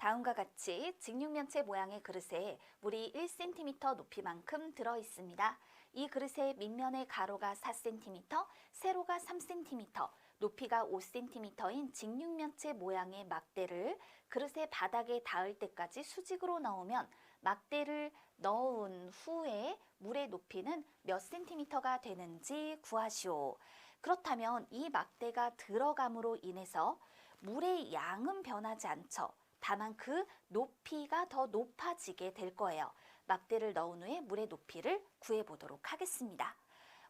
다음과 같이 직육면체 모양의 그릇에 물이 1cm 높이만큼 들어 있습니다. 이 그릇의 밑면의 가로가 4cm, 세로가 3cm, 높이가 5cm인 직육면체 모양의 막대를 그릇의 바닥에 닿을 때까지 수직으로 넣으면 막대를 넣은 후에 물의 높이는 몇 cm가 되는지 구하시오. 그렇다면 이 막대가 들어감으로 인해서 물의 양은 변하지 않죠. 다만 그 높이가 더 높아지게 될 거예요. 막대를 넣은 후에 물의 높이를 구해보도록 하겠습니다.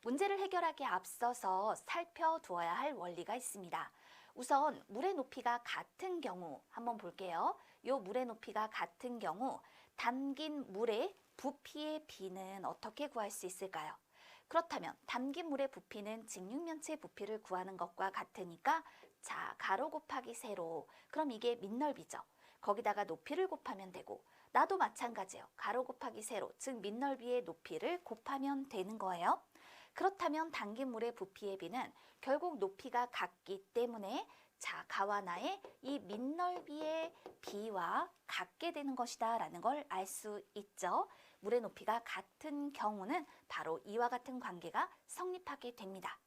문제를 해결하기에 앞서서 살펴두어야 할 원리가 있습니다. 우선 물의 높이가 같은 경우 한번 볼게요. 이 물의 높이가 같은 경우 담긴 물의 부피의 비는 어떻게 구할 수 있을까요? 그렇다면 담긴 물의 부피는 직육면체 부피를 구하는 것과 같으니까 자, 가로 곱하기 세로. 그럼 이게 밑넓이죠. 거기다가 높이를 곱하면 되고 나도 마찬가지예요. 가로 곱하기 세로, 즉 밑넓이의 높이를 곱하면 되는 거예요. 그렇다면 담긴 물의 부피의 비는 결국 높이가 같기 때문에 자, 가와 나의 이 밑넓이의 비와 같게 되는 것이다 라는 걸 알 수 있죠. 물의 높이가 같은 경우는 바로 이와 같은 관계가 성립하게 됩니다.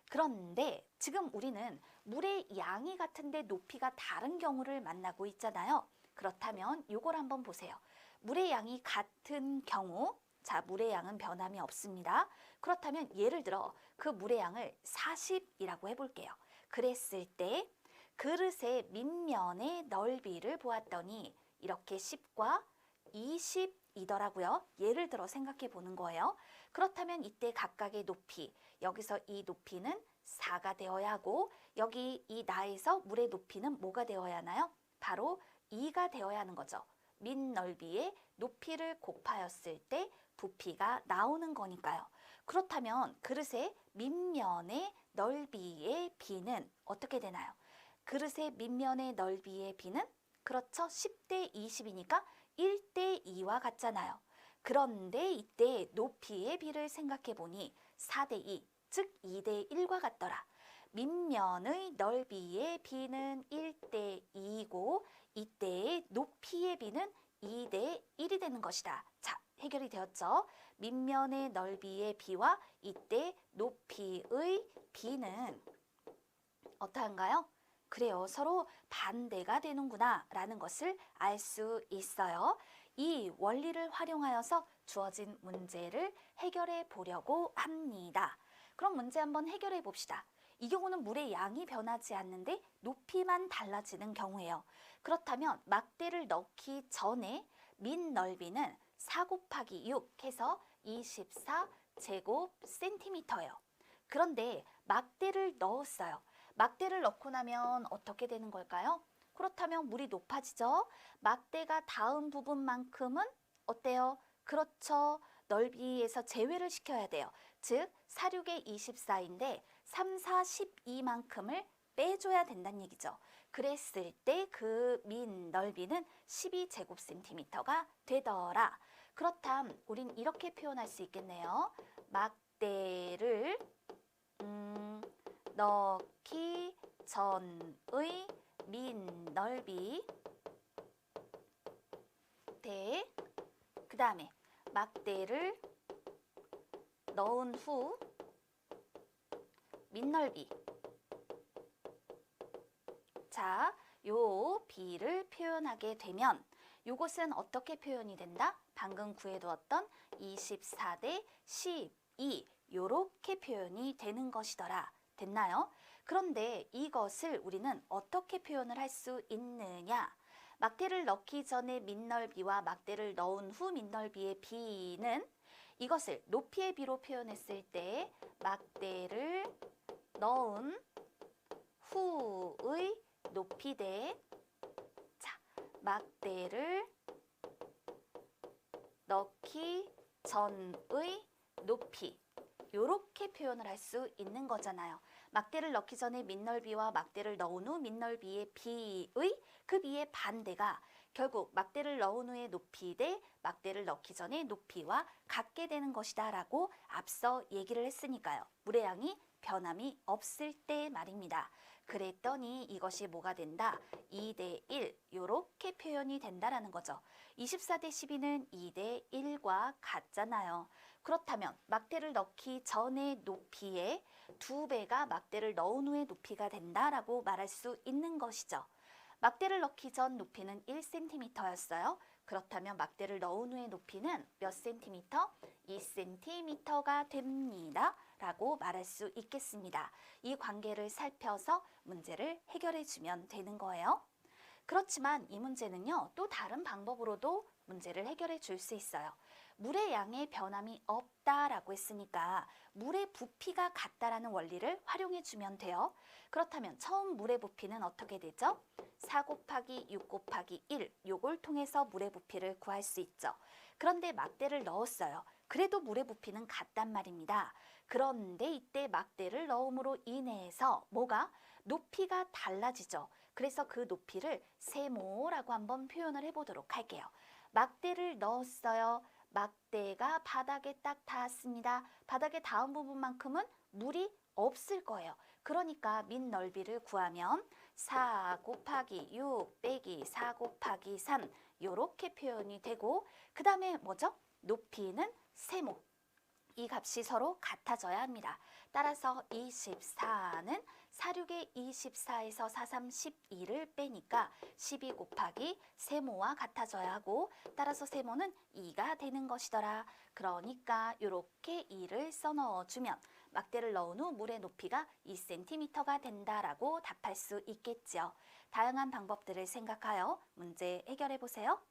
그런데 지금 우리는 물의 양이 같은데 높이가 다른 경우를 만나고 있잖아요. 그렇다면 이걸 한번 보세요. 물의 양이 같은 경우, 자, 물의 양은 변함이 없습니다. 그렇다면 예를 들어 그 물의 양을 40이라고 해볼게요. 그랬을 때 그릇의 밑면의 넓이를 보았더니 이렇게 10과 20이더라고요. 예를 들어 생각해 보는 거예요. 그렇다면 이때 각각의 높이, 여기서 이 높이는 4가 되어야 하고 여기 이 나에서 물의 높이는 뭐가 되어야 하나요? 바로 2가 되어야 하는 거죠. 밑넓이의 높이를 곱하였을 때 부피가 나오는 거니까요. 그렇다면 그릇의 밑면의 넓이의 비는 어떻게 되나요? 그릇의 밑면의 넓이의 비는 그렇죠. 10대 20이니까 1대 2와 같잖아요. 그런데 이때 높이의 비를 생각해 보니 4대 2, 즉 2대 1과 같더라. 밑면의 넓이의 비는 1대 2이고 이때의 높이의 비는 2대 1이 되는 것이다. 자, 해결이 되었죠? 밑면의 넓이의 비와 이때 높이의 비는 어떠한가요? 그래요. 서로 반대가 되는구나 라는 것을 알 수 있어요. 이 원리를 활용하여서 주어진 문제를 해결해 보려고 합니다. 그럼 문제 한번 해결해 봅시다. 이 경우는 물의 양이 변하지 않는데 높이만 달라지는 경우예요. 그렇다면 막대를 넣기 전에 밑넓이는 4 곱하기 6 해서 24제곱센티미터예요. 그런데 막대를 넣었어요. 막대를 넣고 나면 어떻게 되는 걸까요? 그렇다면 물이 높아지죠? 막대가 닿은 부분만큼은 어때요? 그렇죠. 넓이에서 제외를 시켜야 돼요. 즉 4, 6의 24인데 3, 4, 12만큼을 빼줘야 된다는 얘기죠. 그랬을 때 그 밑넓이는 12제곱센티미터가 되더라. 그렇다면 우린 이렇게 표현할 수 있겠네요. 막대를 넣기 전의 밑넓이 대 그 다음에 막대를 넣은 후 밑넓이. 자, 요 비를 표현하게 되면 요것은 어떻게 표현이 된다? 방금 구해두었던 24대 12 요렇게 표현이 되는 것이더라. 됐나요? 그런데 이것을 우리는 어떻게 표현을 할 수 있느냐? 막대를 넣기 전에 밑넓이와 막대를 넣은 후 밑넓이의 비는 이것을 높이의 비로 표현했을 때 막대를 넣은 후의 높이 대 자, 막대를 넣기 전의 높이 이렇게 표현을 할 수 있는 거잖아요. 막대를 넣기 전에 밑넓이와 막대를 넣은 후 밑넓이의 비의 그 비의 반대가 결국 막대를 넣은 후의 높이 대 막대를 넣기 전에 높이와 같게 되는 것이다 라고 앞서 얘기를 했으니까요. 물의 양이 변함이 없을 때 말입니다. 그랬더니 이것이 뭐가 된다? 2대 1 이렇게 표현 표현이 된다라는 거죠. 24 대 12는 2 대 1과 같잖아요. 그렇다면 막대를 넣기 전의 높이의 2배가 막대를 넣은 후의 높이가 된다라고 말할 수 있는 것이죠. 막대를 넣기 전 높이는 1cm였어요. 그렇다면 막대를 넣은 후의 높이는 몇 cm? 2cm가 됩니다. 라고 말할 수 있겠습니다. 이 관계를 살펴서 문제를 해결해 주면 되는 거예요. 그렇지만 이 문제는요, 또 다른 방법으로도 문제를 해결해 줄 수 있어요. 물의 양의 변함이 없다라고 했으니까 물의 부피가 같다라는 원리를 활용해 주면 돼요. 그렇다면 처음 물의 부피는 어떻게 되죠? 4 곱하기 6 곱하기 1, 요걸 통해서 물의 부피를 구할 수 있죠. 그런데 막대를 넣었어요. 그래도 물의 부피는 같단 말입니다. 그런데 이때 막대를 넣음으로 인해서 뭐가? 높이가 달라지죠. 그래서 그 높이를 세모라고 한번 표현을 해보도록 할게요. 막대를 넣었어요. 막대가 바닥에 딱 닿았습니다. 바닥에 닿은 부분만큼은 물이 없을 거예요. 그러니까 밑 넓이를 구하면 4 곱하기 6 빼기 4 곱하기 3 이렇게 표현이 되고 그 다음에 뭐죠? 높이는 세모. 이 값이 서로 같아져야 합니다. 따라서 24는 46의 24에서 43, 12를 빼니까 12 곱하기 세모와 같아져야 하고 따라서 세모는 2가 되는 것이더라. 그러니까 이렇게 2를 써넣어주면 막대를 넣은 후 물의 높이가 2cm가 된다라고 답할 수 있겠죠. 다양한 방법들을 생각하여 문제 해결해 보세요.